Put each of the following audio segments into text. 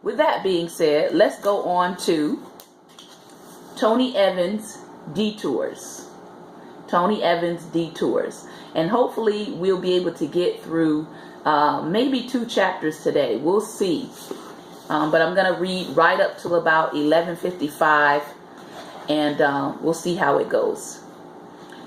With that being said, let's go on to Tony Evans Detours. Tony Evans Detours. And hopefully we'll be able to get through maybe 2 chapters today. We'll see. But I'm going to read right up till about 11:55, and we'll see how it goes.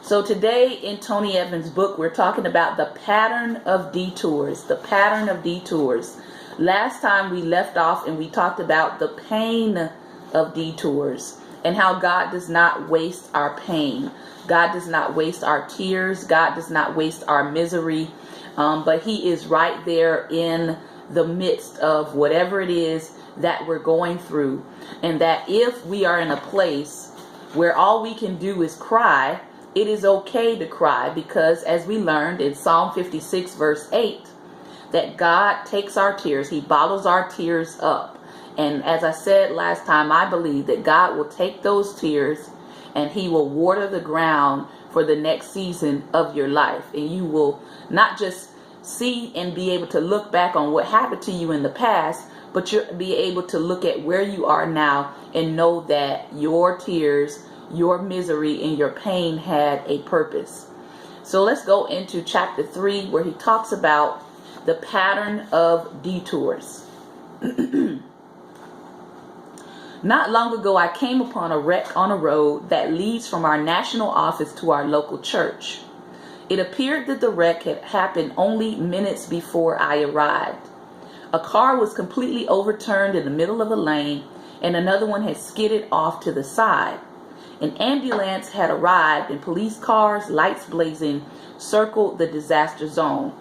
So today in Tony Evans' book, we're talking about the pattern of detours. The pattern of detours. Last time we left off and we talked about the pain of detours and how God does not waste our pain. God does not waste our tears. God does not waste our misery. But He is right there in the midst of whatever it is that we're going through. And that if we are in a place where all we can do is cry, it is okay to cry, because as we learned in Psalm 56 verse 8, that God takes our tears, He bottles our tears up. And as I said last time, I believe that God will take those tears and He will water the ground for the next season of your life. And you will not just see and be able to look back on what happened to you in the past, but you'll be able to look at where you are now and know that your tears, your misery, and your pain had a purpose. So let's go into chapter 3, where he talks about the pattern of detours. Not long ago, I came upon a wreck on a road that leads from our national office to our local church. It appeared that the wreck had happened only minutes before I arrived. A car was completely overturned in the middle of a lane, and another one had skidded off to the side. An ambulance had arrived, and police cars, lights blazing, circled the disaster zone.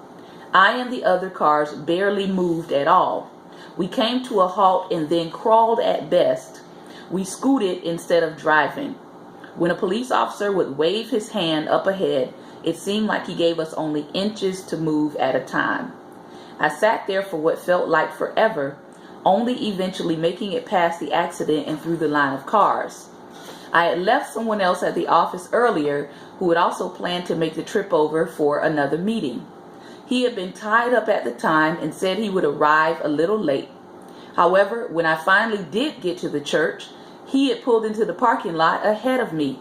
I and the other cars barely moved at all. We came to a halt and then crawled at best. We scooted instead of driving. When a police officer would wave his hand up ahead, it seemed like he gave us only inches to move at a time. I sat there for what felt like forever, only eventually making it past the accident and through the line of cars. I had left someone else at the office earlier who had also planned to make the trip over for another meeting. He had been tied up at the time and said he would arrive a little late. However, when I finally did get to the church, he had pulled into the parking lot ahead of me.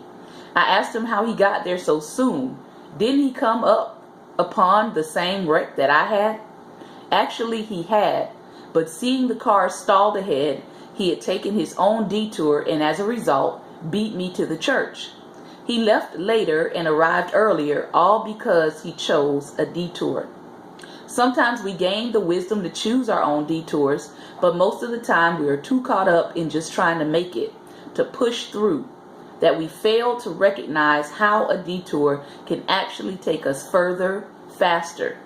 I asked him how he got there so soon. Didn't he come up upon the same wreck that I had? Actually, he had, but seeing the car stalled ahead, he had taken his own detour and as a result, beat me to the church. He left later and arrived earlier, all because he chose a detour. Sometimes we gain the wisdom to choose our own detours, but most of the time we are too caught up in just trying to make it, to push through, that we fail to recognize how a detour can actually take us further, faster.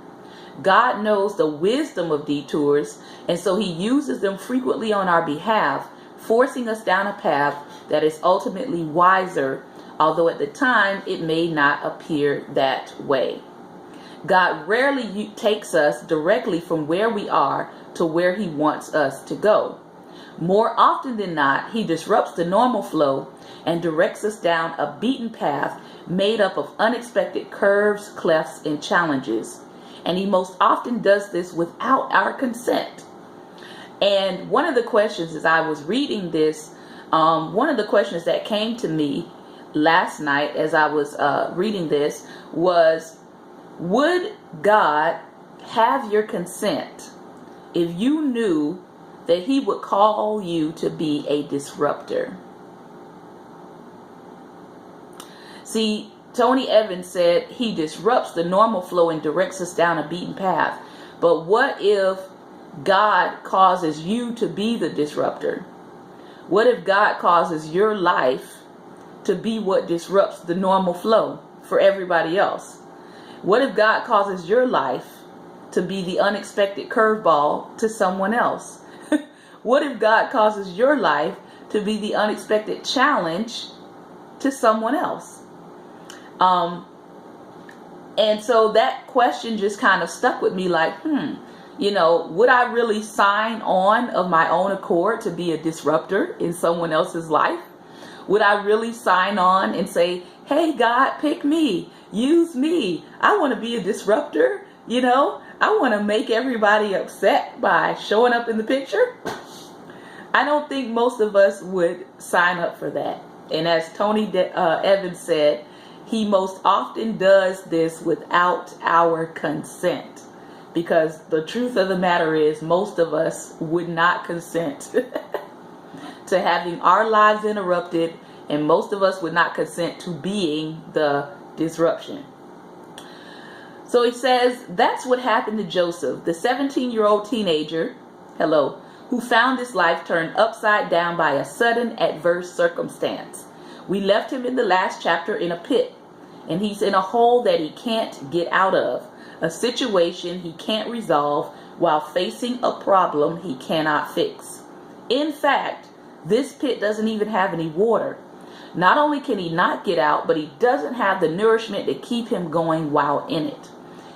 God knows the wisdom of detours, and so He uses them frequently on our behalf, forcing us down a path that is ultimately wiser, although at the time it may not appear that way. God rarely takes us directly from where we are to where He wants us to go. More often than not, He disrupts the normal flow and directs us down a beaten path made up of unexpected curves, clefts, and challenges. And He most often does this without our consent. And one of the questions as I was reading this, one of the questions that came to me last night as I was reading this was, would God have your consent if you knew that He would call you to be a disruptor? See, Tony Evans said he disrupts the normal flow and directs us down a beaten path. But what if God causes you to be the disruptor? What if God causes your life to be what disrupts the normal flow for everybody else? What if God causes your life to be the unexpected curveball to someone else? What if God causes your life to be the unexpected challenge to someone else? And so that question just kind of stuck with me like, would I really sign on of my own accord to be a disruptor in someone else's life? Would I really sign on and say, hey, God, pick me, use me. I want to be a disruptor. I want to make everybody upset by showing up in the picture. I don't think most of us would sign up for that. And as Tony Evans said, he most often does this without our consent. Because the truth of the matter is, most of us would not consent to having our lives interrupted, and most of us would not consent to being the disruption. So he says that's what happened to Joseph, the 17-year-old teenager, who found his life turned upside down by a sudden adverse circumstance. We left him in the last chapter in a pit, and he's in a hole that he can't get out of, a situation he can't resolve while facing a problem he cannot fix. In fact, this pit doesn't even have any water. Not only can he not get out, but he doesn't have the nourishment to keep him going while in it.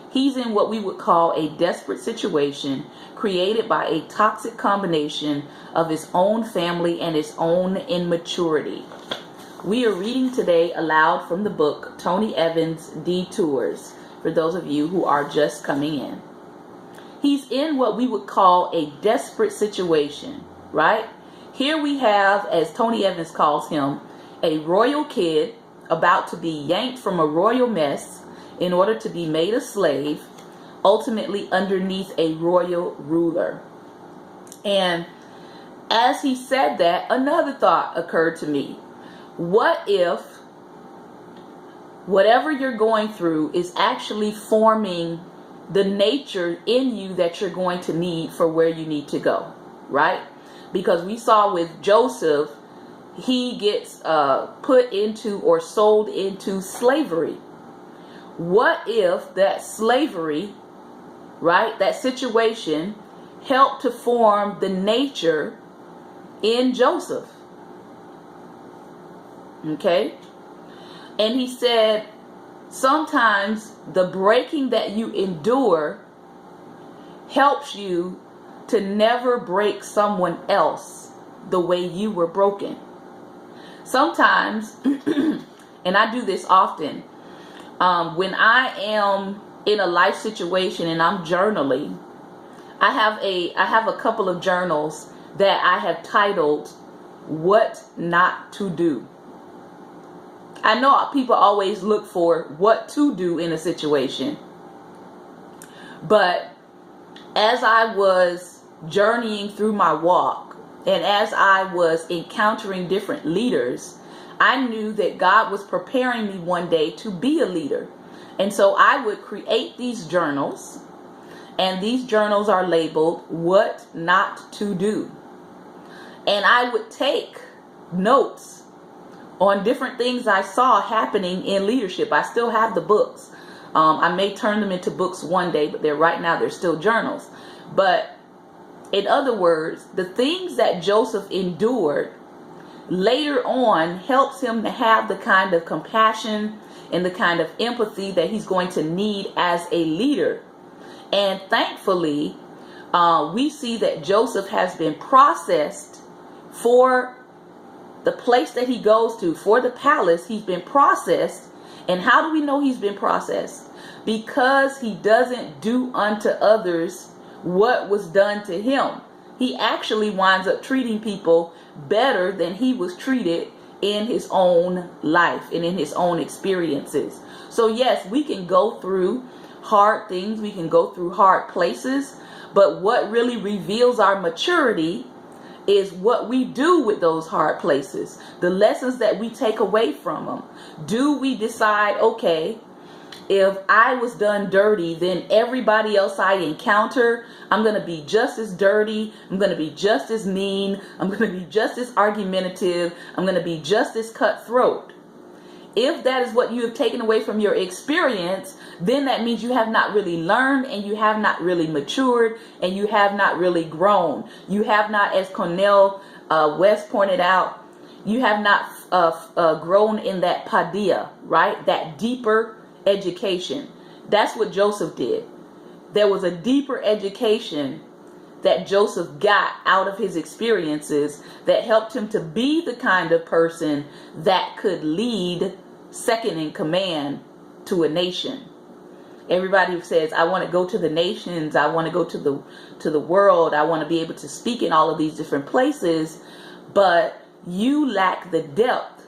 He's in what we would call a desperate situation created by a toxic combination of his own family and his own immaturity. We are reading today aloud from the book Tony Evans' Detours, for those of you who are just coming in. He's in what we would call a desperate situation, right? Here we have, as Tony Evans calls him, a royal kid about to be yanked from a royal mess in order to be made a slave, ultimately underneath a royal ruler. And as he said that, another thought occurred to me. What if whatever you're going through is actually forming the nature in you that you're going to need for where you need to go, right? Because we saw with Joseph, he gets put into or sold into slavery. What if that slavery, right, that situation helped to form the nature in Joseph? Okay? And he said, sometimes the breaking that you endure helps you to never break someone else the way you were broken. Sometimes, and I do this often, when I am in a life situation and I'm journaling, I have a couple of journals that I have titled "What Not to Do." I know people always look for what to do in a situation, but as I was journeying through my walk and as I was encountering different leaders, I knew that God was preparing me one day to be a leader. And so I would create these journals, and these journals are labeled "What Not to Do." And I would take notes on different things I saw happening in leadership. I still have the books. I may turn them into books one day, but right now they're still journals. But in other words, the things that Joseph endured later on helps him to have the kind of compassion and the kind of empathy that he's going to need as a leader. And thankfully, we see that Joseph has been processed for the place that he goes to, for the palace. He's been processed. And how do we know he's been processed? Because he doesn't do unto others what was done to him. He actually winds up treating people better than he was treated in his own life and in his own experiences. So yes, we can go through hard things, we can go through hard places, but what really reveals our maturity is what we do with those hard places, the lessons that we take away from them. Do we decide, okay, if I was done dirty, then everybody else I encounter, I'm going to be just as dirty, I'm going to be just as mean, I'm going to be just as argumentative, I'm going to be just as cutthroat. If that is what you have taken away from your experience, then that means you have not really learned, and you have not really matured, and you have not really grown. You have not, as Cornel West pointed out, you have not grown in that paideia, right? That deeper education. That's what Joseph did. There was a deeper education that Joseph got out of his experiences that helped him to be the kind of person that could lead second in command to a nation. Everybody says, I want to go to the nations. I want to go to the world. I want to be able to speak in all of these different places. But you lack the depth.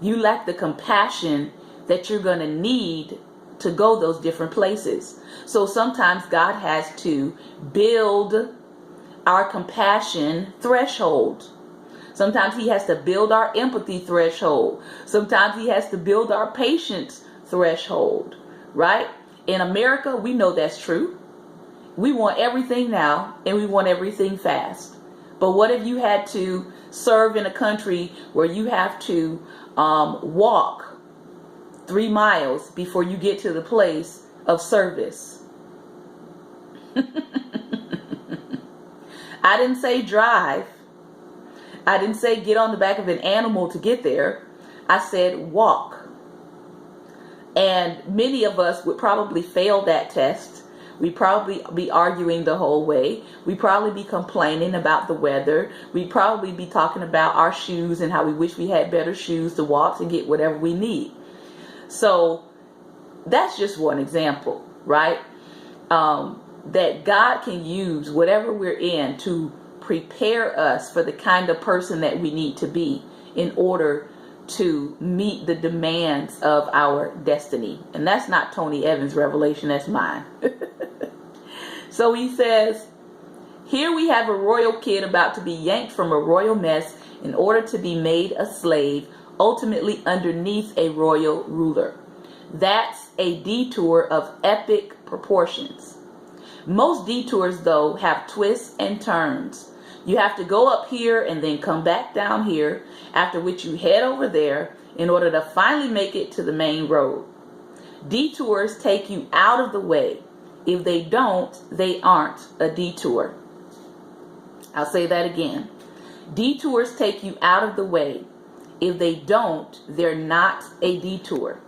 You lack the compassion that you're going to need to go those different places. So sometimes God has to build our compassion threshold. Sometimes he has to build our empathy threshold. Sometimes he has to build our patience threshold, right? In America, we know that's true. We want everything now and we want everything fast. But what if you had to serve in a country where you have to walk 3 miles before you get to the place of service? I didn't say drive. I didn't say get on the back of an animal to get there. I said walk. And many of us would probably fail that test. We'd probably be arguing the whole way. We'd probably be complaining about the weather. We'd probably be talking about our shoes and how we wish we had better shoes to walk and get whatever we need. So that's just one example, right? That God can use whatever we're in to prepare us for the kind of person that we need to be in order to meet the demands of our destiny. And that's not Tony Evans' revelation, that's mine. So he says, here we have a royal kid about to be yanked from a royal mess in order to be made a slave, ultimately underneath a royal ruler. That's a detour of epic proportions. Most detours, though, have twists and turns. You have to go up here and then come back down here, after which you head over there in order to finally make it to the main road. Detours take you out of the way. If they don't, they aren't a detour. I'll say that again. Detours take you out of the way. If they don't, they're not a detour.